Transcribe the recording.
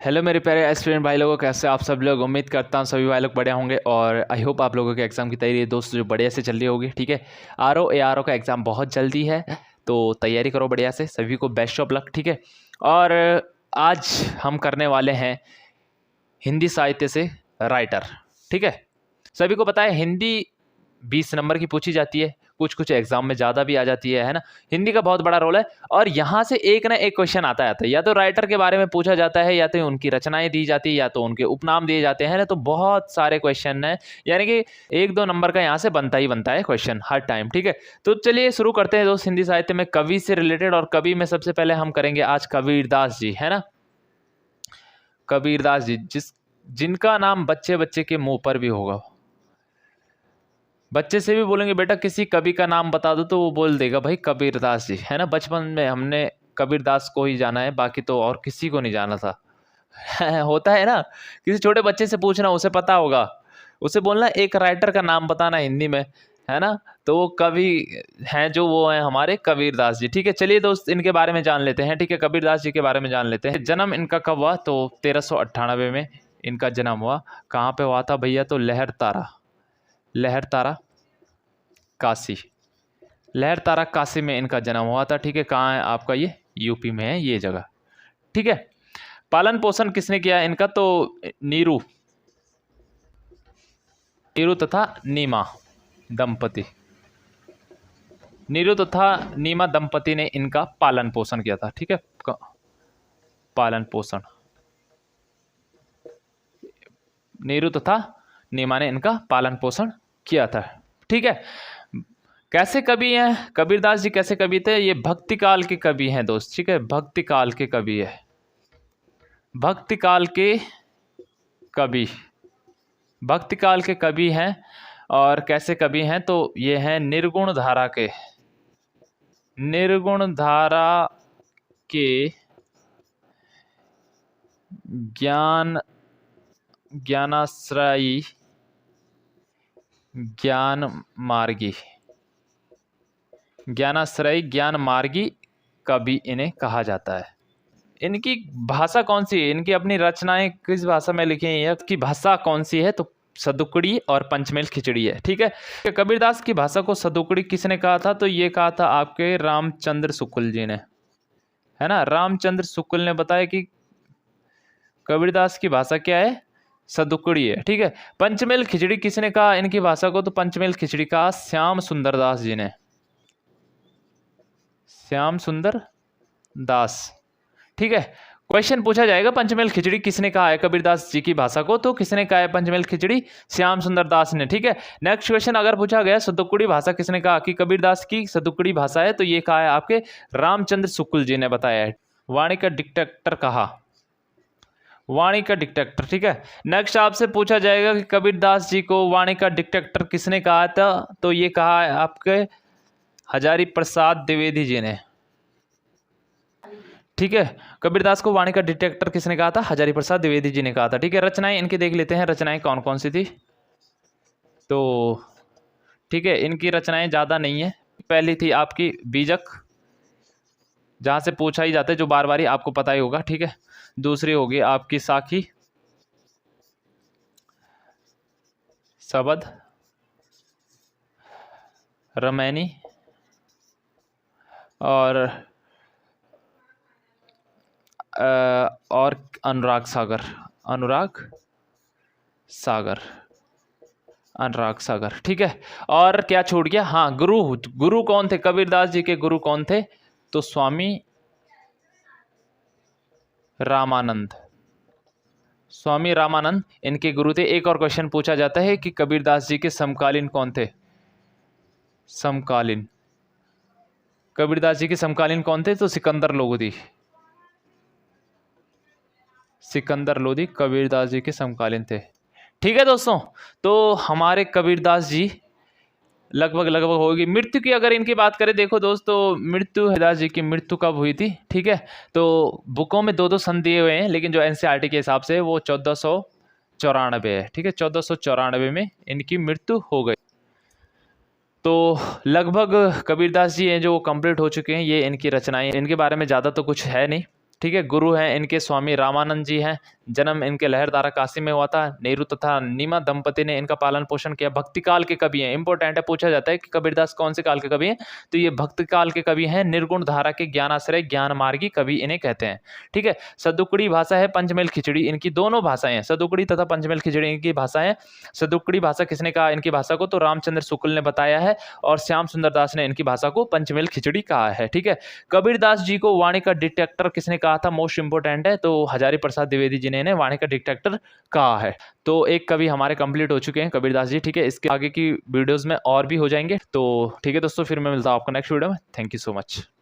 Hello मेरे प्यारे aspirant भाई लोगों, कैसे आप सब लोग। उम्मीद करता हूँ सभी भाई लोग बढ़िया होंगे और आई होप आप लोगों के एग्ज़ाम की तैयारी दोस्त जो बढ़िया से चल रही होगी। ठीक है, ARO का एग्ज़ाम बहुत जल्दी है तो तैयारी करो बढ़िया से। सभी को बेस्ट ऑफ लक। ठीक है, और आज हम करने वाले हैं हिंदी साहित्य से राइटर। ठीक है, सभी को पता है हिंदी 20 नंबर की पूछी जाती है, कुछ कुछ एग्जाम में ज़्यादा भी आ जाती है ना। हिंदी का बहुत बड़ा रोल है और यहाँ से एक ना एक क्वेश्चन आता है, या तो राइटर के बारे में पूछा जाता है, या तो उनकी रचनाएं दी जाती है, या तो उनके उपनाम दिए जाते हैं ना। तो बहुत सारे क्वेश्चन हैं, यानी कि 1-2 नंबर का यहाँ से बनता ही बनता है क्वेश्चन हर टाइम। ठीक है, तो चलिए शुरू करते हैं दोस्त हिंदी साहित्य में कवि से रिलेटेड। और कवि में सबसे पहले हम करेंगे आज कबीरदास जी, है ना। कबीरदास जी जिनका नाम बच्चे बच्चे के मुंह पर भी होगा। बच्चे से भी बोलेंगे बेटा किसी कवि का नाम बता दो तो वो बोल देगा भाई कबीरदास जी, है ना। बचपन में हमने कबीरदास को ही जाना है, बाकी तो और किसी को नहीं जाना था। होता है ना, किसी छोटे बच्चे से पूछना, उसे पता होगा, उसे बोलना एक राइटर का नाम बताना हिंदी में, है ना। तो वो कवि हैं जो वो हैं हमारे कबीरदास जी। ठीक है, चलिए दोस्त इनके बारे में जान लेते हैं। ठीक है, कबीरदास जी के बारे में जान लेते हैं। जन्म इनका कब हुआ, तो 1398 में इनका जन्म हुआ। कहाँ पे हुआ था भैया, तो लहरतारा काशी, लहरतारा काशी में इनका जन्म हुआ था। ठीक है, कहाँ है आपका, ये यूपी में है ये जगह। ठीक है, पालन पोषण किसने किया इनका, तो नीरू तथा नीरू तथा नीमा दंपति ने इनका पालन पोषण किया था। ठीक है, पालन पोषण नीरू तथा नीमा ने इनका पालन पोषण किया था। ठीक है, कैसे कवि हैं कबीरदास जी, कैसे कवि थे ये, भक्ति काल के कवि हैं दोस्त। ठीक है, भक्ति काल के कवि है, भक्ति काल के कवि, भक्ति काल के कवि हैं। और कैसे कवि हैं, तो ये हैं निर्गुण धारा के ज्ञानाश्रयी ज्ञान मार्गी कवि इन्हें कहा जाता है। इनकी भाषा कौन सी है, इनकी अपनी रचनाएं किस भाषा में लिखी हैं, इसकी भाषा कौन सी है, तो सदुकड़ी और पंचमेल खिचड़ी है। ठीक है, कबीरदास की भाषा को सदुकड़ी किसने कहा था, तो ये कहा था आपके रामचंद्र शुक्ल जी ने, है ना। रामचंद्र शुक्ल ने बताया कि कबीरदास की भाषा क्या है, सदुकड़ी है। ठीक है, पंचमेल खिचड़ी किसने कहा इनकी भाषा को, तो पंचमेल खिचड़ी कहा श्याम सुंदर दास जी ने, श्याम सुंदर दास। ठीक है, क्वेश्चन पूछा जाएगा पंचमेल खिचड़ी किसने कहा है कबीरदास जी की भाषा को, तो किसने कहा है पंचमेल खिचड़ी, श्याम सुंदर दास ने। ठीक है, नेक्स्ट क्वेश्चन अगर पूछा गया सदुकड़ी भाषा किसने कहा कि कबीरदास की सदुकड़ी भाषा है, तो ये कहा है आपके रामचंद्र शुक्ल जी ने बताया है। वाणी का डिक्टेटर कहा, वाणी का डिक्टेटर। ठीक है, नेक्स्ट आपसे पूछा जाएगा कि कबीरदास जी को वाणी का डिक्टेटर किसने कहा था, तो ये कहा है आपके हजारी प्रसाद द्विवेदी जी ने। ठीक है, कबीरदास को वाणी का डिटेक्टर किसने कहा था, हजारी प्रसाद द्विवेदी जी ने कहा था। ठीक है, रचनाएं इनकी देख लेते हैं, रचनाएं कौन कौन सी थी। तो ठीक है, इनकी रचनाएं ज़्यादा नहीं है। पहली थी आपकी बीजक, जहाँ से पूछा ही जाता है, जो बार बार ही आपको पता ही होगा। ठीक है, दूसरी होगी आपकी साखी, सबद, रमैनी और अनुराग सागर। ठीक है, और क्या छूट गया, हाँ गुरु कौन थे, कबीरदास जी के गुरु कौन थे, तो स्वामी रामानंद इनके गुरु थे। एक और क्वेश्चन पूछा जाता है कि कबीरदास जी के समकालीन कौन थे, कबीरदास जी के समकालीन कौन थे, तो सिकंदर लोधी कबीरदास जी के समकालीन थे। ठीक है दोस्तों, तो हमारे कबीरदास जी लगभग होगी। मृत्यु की अगर इनकी बात करें, देखो दोस्तों मृत्यु कबीरदास जी की मृत्यु कब हुई थी। ठीक है, तो बुकों में 2-2 सन दिए हुए हैं, लेकिन जो एनसीईआरटी के हिसाब से वो 1494 है। ठीक है, 1494 में इनकी मृत्यु हो गई। तो लगभग कबीरदास जी हैं जो कंप्लीट हो चुके हैं, ये इनकी रचनाएं, इनके बारे में ज़्यादा तो कुछ है नहीं। ठीक है। गुरु हैं इनके स्वामी रामानंद जी हैं। जन्म इनके लहरदारा काशी में हुआ था। नेहरू तथा नीमा दंपति ने इनका पालन पोषण किया। भक्ति काल के कवि हैं, इंपॉर्टेंट है, पूछा जाता है कि कबीरदास कौन से काल के कवि हैं, तो ये भक्ति काल के कवि हैं। निर्गुण धारा के ज्ञानाश्रय ज्ञान मार्गी कवि इन्हें कहते हैं। ठीक है। सदुक्कड़ी भाषा है, पंचमेल खिचड़ी इनकी दोनों भाषाएं हैं। सदुक्कड़ी तथा पंचमेल खिचड़ी इनकी भाषाएं। सदुक्कड़ी भाषा किसने कहा इनकी भाषा को, तो रामचंद्र शुक्ल ने बताया है, और श्याम सुंदर दास ने इनकी भाषा को पंचमेल खिचड़ी कहा है। ठीक है। कबीरदास जी को वाणी का डिटेक्टर किसने कहा था, मोस्ट इंपोर्टेंट है, तो हजारी प्रसाद द्विवेदी जी ने इन्हें वाणी का डिटेक्टर कहा है। तो एक कवि हमारे कंप्लीट हो चुके हैं कबीरदास जी। ठीक है। इसके आगे की वीडियोस में और भी हो जाएंगे। तो ठीक है दोस्तों, फिर मैं मिलता हूं आपको नेक्स्ट वीडियो में। Thank you so much.